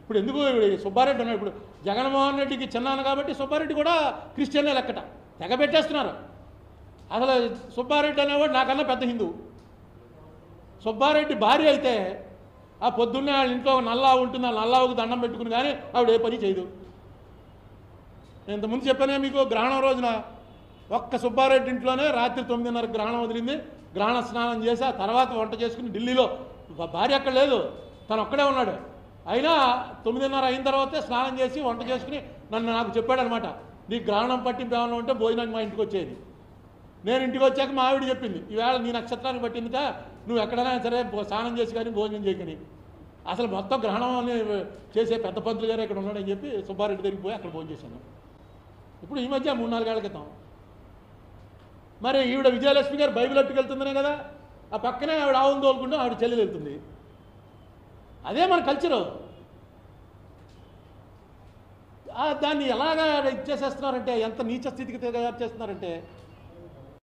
ఇప్పుడు ఎందుకు సుబ్బారెడ్డి ఉన్నాడు, ఇప్పుడు జగన్మోహన్ రెడ్డికి చిన్నాను కాబట్టి సుబ్బారెడ్డి కూడా క్రిస్టియనే లెక్కట, తెగ పెట్టేస్తున్నారు. అసలు సుబ్బారెడ్డి అనేవాడు నాకన్నా పెద్ద హిందువు. సుబ్బారెడ్డి భార్య అయితే ఆ పొద్దున్నే వాళ్ళ ఇంట్లో నల్లావు ఉంటుంది, ఆ నల్లావుకు దండం పెట్టుకుని కానీ ఆవిడ ఏ పని చేయదు. నేను ఇంతకుముందు చెప్పానే మీకు, గ్రహణం రోజున ఒక్క సుబ్బారెడ్డి ఇంట్లోనే రాత్రి 9:30 గ్రహణం వదిలింది. గ్రహణ స్నానం చేసి ఆ తర్వాత వంట చేసుకుని ఢిల్లీలో భార్య అక్కడ లేదు, తను ఒక్కడే ఉన్నాడు. అయినా 9:30 అయిన తర్వాతే స్నానం చేసి వంట చేసుకుని నాకు చెప్పాడనమాట, నీకు గ్రహణం పట్టింపు ఏమైనా ఉంటే భోజనానికి మా ఇంటికి వచ్చేది. నేను ఇంటికి వచ్చాక మా ఆవిడ చెప్పింది, ఈవేళ నీ నక్షత్రానికి పట్టిందిట, నువ్వు ఎక్కడైనా సరే స్నానం చేసి కానీ భోజనం చేయకని. అసలు మొత్తం గ్రహణం చేసే పెద్ద పంతులు గారు ఇక్కడ ఉన్నాడని చెప్పి సుబ్బారెడ్డి దగ్గరికి పోయి అక్కడ భోజనం చేశాను. ఇప్పుడు ఈ మధ్య 3-4 ఏళ్ల క్రితం. మరి ఈవిడ విజయలక్ష్మి గారు బైబిల్ అట్టుకెళ్తుందనే కదా, ఆ పక్కనే ఆవిడ ఆవును తోలుకుంటూ ఆవిడ చెల్లెలు వెళ్తుంది. అదే మన కల్చరు. దాన్ని ఎలాగా ఇచ్చేసేస్తున్నారంటే, ఎంత నీచ స్థితికి తయారు చేస్తున్నారంటే